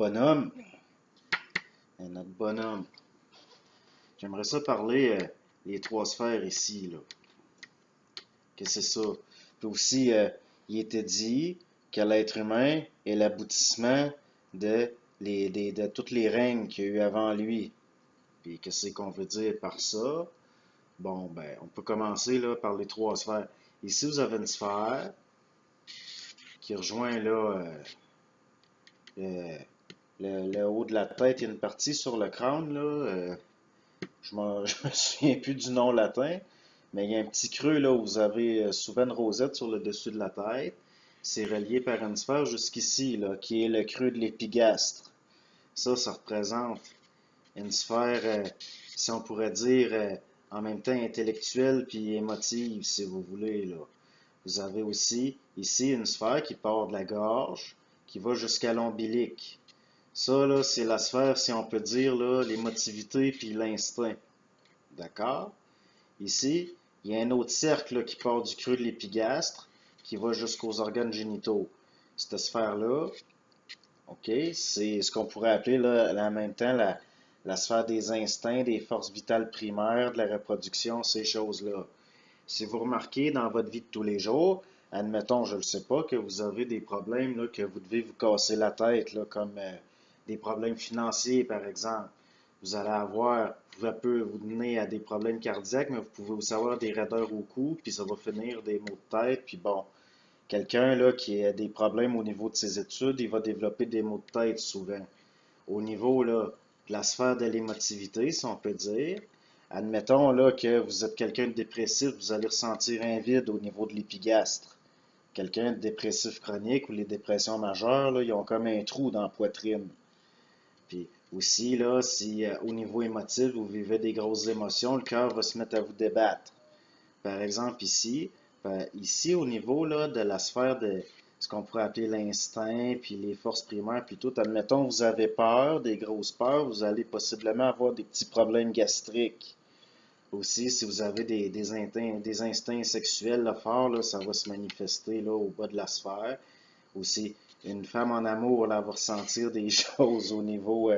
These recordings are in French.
bonhomme. Notre bonhomme. J'aimerais ça parler les trois sphères ici, là. Que c'est ça. Puis aussi, il était dit que l'être humain est l'aboutissement de tous les règnes qu'il y a eu avant lui. Puis qu'est-ce qu'on veut dire par ça? Bon, ben, on peut commencer là, par les trois sphères. Ici, vous avez une sphère qui rejoint là le, le haut de la tête. Il y a une partie sur le crâne, là. Je me souviens plus du nom latin, mais il y a un petit creux là où vous avez souvent une rosette sur le dessus de la tête. C'est relié par une sphère jusqu'ici, là, qui est le creux de l'épigastre. Ça représente une sphère, si on pourrait dire, en même temps intellectuelle puis émotive, si vous voulez, là. Vous avez aussi ici une sphère qui part de la gorge, qui va jusqu'à l'ombilic. Ça, là, c'est la sphère, si on peut dire, là, l'émotivité puis l'instinct. D'accord? Ici, il y a un autre cercle là, qui part du creux de l'épigastre, qui va jusqu'aux organes génitaux. Cette sphère-là, OK, c'est ce qu'on pourrait appeler là, en même temps la sphère des instincts, des forces vitales primaires, de la reproduction, ces choses-là. Si vous remarquez dans votre vie de tous les jours, admettons, je ne sais pas, que vous avez des problèmes, là, que vous devez vous casser la tête, là, comme des problèmes financiers, par exemple. Vous allez avoir, ça peut vous donner à des problèmes cardiaques, mais vous pouvez aussi avoir des raideurs au cou, puis ça va finir des maux de tête, puis bon. Quelqu'un là qui a des problèmes au niveau de ses études, il va développer des maux de tête souvent. Au niveau là, de la sphère de l'émotivité, si on peut dire, admettons là que vous êtes quelqu'un de dépressif, vous allez ressentir un vide au niveau de l'épigastre. Quelqu'un de dépressif chronique ou les dépressions majeures, là, ils ont comme un trou dans la poitrine. Puis aussi, là, si au niveau émotif, vous vivez des grosses émotions, le cœur va se mettre à vous débattre. Par exemple, ici, ici au niveau là, de la sphère de ce qu'on pourrait appeler l'instinct, puis les forces primaires, puis tout, admettons, vous avez peur, des grosses peurs, vous allez possiblement avoir des petits problèmes gastriques. Aussi, si vous avez des instincts sexuels là, forts, là, ça va se manifester là, au bas de la sphère. Aussi, une femme en amour, là, va ressentir des choses au niveau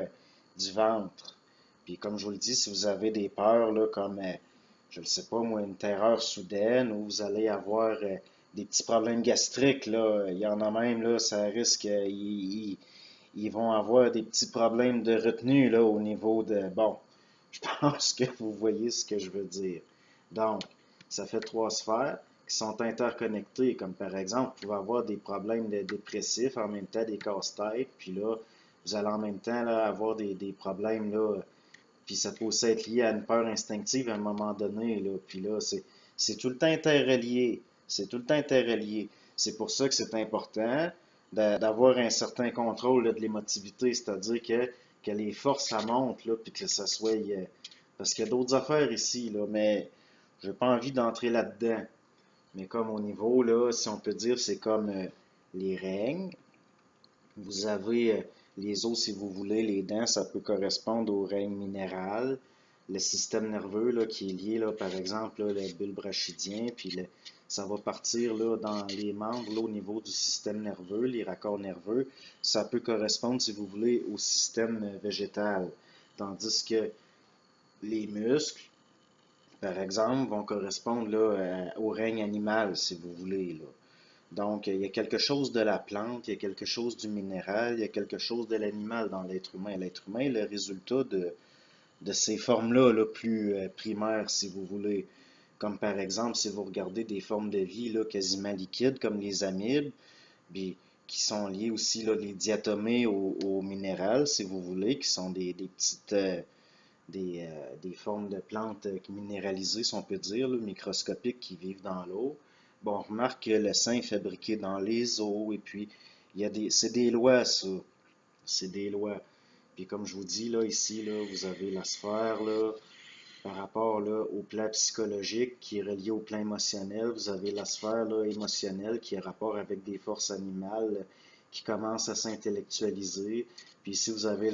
du ventre. Puis comme je vous le dis, si vous avez des peurs là, comme, je ne sais pas moi, une terreur soudaine, ou vous allez avoir des petits problèmes gastriques, là, il y en a même, là, ça risque, ils vont avoir des petits problèmes de retenue là, au niveau de... Bon, je pense que vous voyez ce que je veux dire. Donc, ça fait trois sphères qui sont interconnectées, comme par exemple, vous pouvez avoir des problèmes de dépressifs, en même temps des casse-têtes, puis là, vous allez en même temps là, avoir des problèmes, là, puis ça peut aussi être lié à une peur instinctive à un moment donné, là, puis là, c'est tout le temps interrelié, c'est tout le temps interrelié. C'est pour ça que c'est important d'avoir un certain contrôle là, de l'émotivité, c'est-à-dire que les forces, ça monte, là, puis que ça soit... parce qu'il y a d'autres affaires ici, là, mais j'ai pas envie d'entrer là-dedans. Mais comme au niveau, là, si on peut dire, c'est comme les règnes. Vous avez les os, si vous voulez, les dents, ça peut correspondre au règne minéral. Le système nerveux là, qui est lié, là, par exemple, là, le bulbe rachidien, puis ça va partir là, dans les membres là, au niveau du système nerveux, les raccords nerveux. Ça peut correspondre, si vous voulez, au système végétal. Tandis que les muscles, par exemple, vont correspondre là, au règne animal, si vous voulez. Là. Donc, il y a quelque chose de la plante, il y a quelque chose du minéral, il y a quelque chose de l'animal dans l'être humain. L'être humain est le résultat de ces formes-là là, plus primaires, si vous voulez. Comme par exemple, si vous regardez des formes de vie là, quasiment liquides, comme les amibes, puis, qui sont liées aussi, là, les diatomées au minéral, si vous voulez, qui sont des petites... des formes de plantes minéralisées, si on peut dire, là, microscopiques, qui vivent dans l'eau. Bon, on remarque que le sang est fabriqué dans les eaux, et puis, c'est des lois, ça. C'est des lois. Puis comme je vous dis, là, ici, là, vous avez la sphère, là, par rapport là, au plan psychologique qui est relié au plan émotionnel. Vous avez la sphère là, émotionnelle qui est rapport avec des forces animales qui commencent à s'intellectualiser. Puis ici, vous avez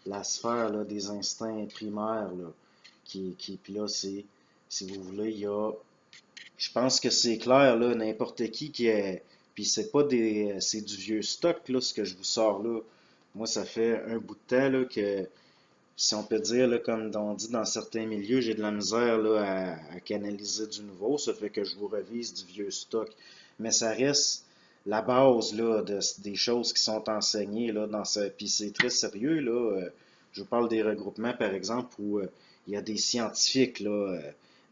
la sphère là, des instincts primaires. Là, puis là, si vous voulez, il y a... Je pense que c'est clair, là, n'importe qui est... Puis c'est pas des... C'est du vieux stock, là, ce que je vous sors là. Moi, ça fait un bout de temps là, que, si on peut dire, là, comme on dit dans certains milieux, j'ai de la misère là, à canaliser du nouveau. Ça fait que je vous revise du vieux stock. Mais ça reste la base là, des choses qui sont enseignées là, dans ce. Puis c'est très sérieux. Là. Je vous parle des regroupements, par exemple, où il y a des scientifiques, là,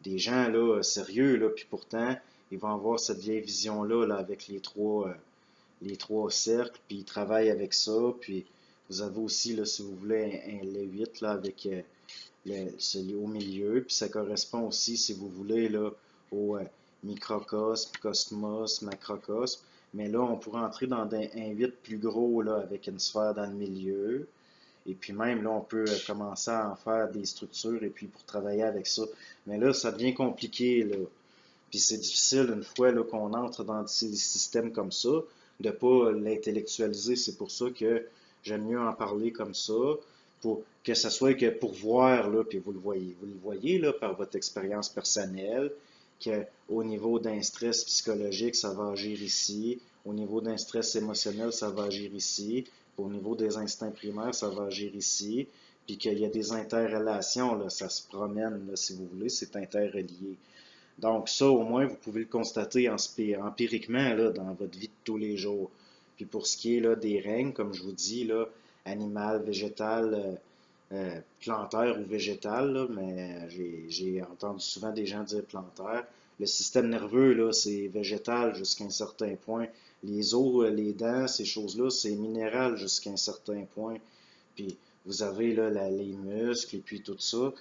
des gens là, sérieux, là, puis pourtant, ils vont avoir cette vieille vision-là là, avec les trois cercles, puis ils travaillent avec ça. Puis vous avez aussi, là, si vous voulez, le 8 là, avec celui au milieu. Puis ça correspond aussi, si vous voulez, là, au microcosme, cosmos, macrocosme. Mais là, on pourrait entrer dans un 8 plus gros, là, avec une sphère dans le milieu. Et puis même, là, on peut commencer à en faire des structures et puis pour travailler avec ça. Mais là, ça devient compliqué, là. Puis c'est difficile, une fois là, qu'on entre dans ces systèmes comme ça, de ne pas l'intellectualiser. C'est pour ça que j'aime mieux en parler comme ça, pour que ça soit que pour voir, là, puis vous le voyez là, par votre expérience personnelle, qu'au niveau d'un stress psychologique, ça va agir ici, au niveau d'un stress émotionnel, ça va agir ici, au niveau des instincts primaires, ça va agir ici, puis qu'il y a des interrelations, là, ça se promène, là, si vous voulez, c'est interrelié. Donc ça, au moins, vous pouvez le constater empiriquement là, dans votre vie de tous les jours. Puis pour ce qui est là, des règnes, comme je vous dis, là, animal, végétal, plantaire ou végétal, là, mais j'ai entendu souvent des gens dire plantaire. Le système nerveux, là, c'est végétal jusqu'à un certain point. Les os, les dents, ces choses-là, c'est minéral jusqu'à un certain point. Puis vous avez là, les muscles et puis tout ça.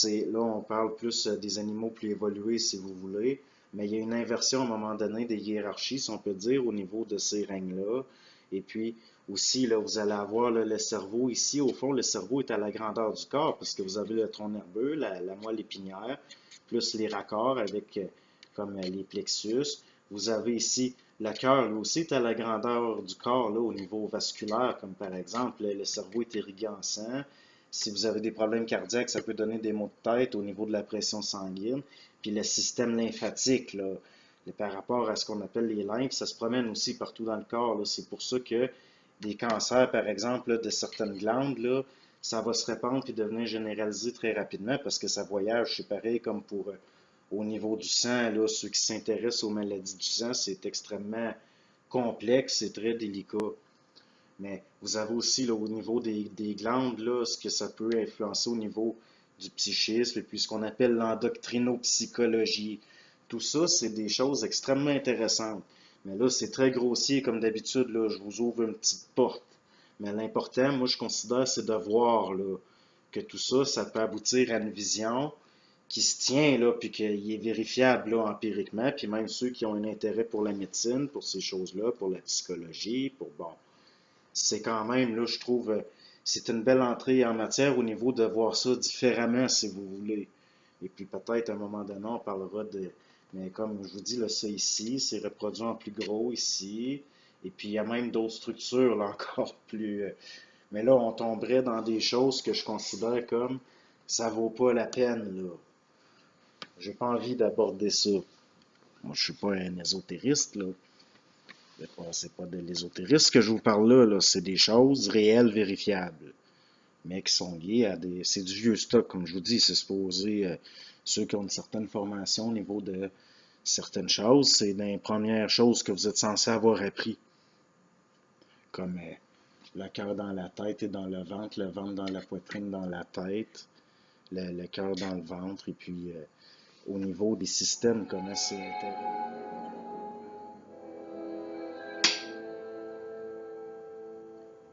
Là, on parle plus des animaux plus évolués, si vous voulez. Mais il y a une inversion à un moment donné des hiérarchies, si on peut dire, au niveau de ces règnes-là. Et puis aussi, là, vous allez avoir là, le cerveau ici. Au fond, le cerveau est à la grandeur du corps parce que vous avez le tronc nerveux, la moelle épinière, plus les raccords avec comme les plexus. Vous avez ici le cœur, lui aussi, est à la grandeur du corps là, au niveau vasculaire, comme par exemple, le cerveau est irrigué en sang. Si vous avez des problèmes cardiaques, ça peut donner des maux de tête au niveau de la pression sanguine. Puis le système lymphatique, là, par rapport à ce qu'on appelle les lymphes, ça se promène aussi partout dans le corps. C'est pour ça que des cancers, par exemple, là, de certaines glandes, là, ça va se répandre et devenir généralisé très rapidement parce que ça voyage. C'est pareil comme pour au niveau du sang, là, ceux qui s'intéressent aux maladies du sang, c'est extrêmement complexe et très délicat. Mais vous avez aussi là, au niveau des glandes, là, ce que ça peut influencer au niveau du psychisme et puis ce qu'on appelle l'endoctrinopsychologie. Tout ça, c'est des choses extrêmement intéressantes. Mais là, c'est très grossier comme d'habitude, là, je vous ouvre une petite porte. Mais l'important, moi, je considère, c'est de voir là, que tout ça, ça peut aboutir à une vision qui se tient, là, puis qu'il est vérifiable là, empiriquement, puis même ceux qui ont un intérêt pour la médecine, pour ces choses-là, pour la psychologie, pour bon, c'est quand même, là, je trouve, c'est une belle entrée en matière au niveau de voir ça différemment, si vous voulez. Et puis peut-être à un moment donné, on parlera de, mais comme je vous dis, là, ça ici, c'est reproduit en plus gros ici, et puis il y a même d'autres structures, là, encore plus, mais là, on tomberait dans des choses que je considère comme ça vaut pas la peine, là. J'ai pas envie d'aborder ça. Moi, je suis pas un ésotériste, là. C'est pas de l'ésotérisme que je vous parle là, là. C'est des choses réelles, vérifiables, mais qui sont liées à des. C'est du vieux stock, comme je vous dis. C'est supposé ceux qui ont une certaine formation au niveau de certaines choses. C'est des premières choses que vous êtes censé avoir appris, comme le cœur dans la tête et dans le ventre dans la poitrine, dans la tête, le cœur dans le ventre, et puis au niveau des systèmes, comment c'est interrelié.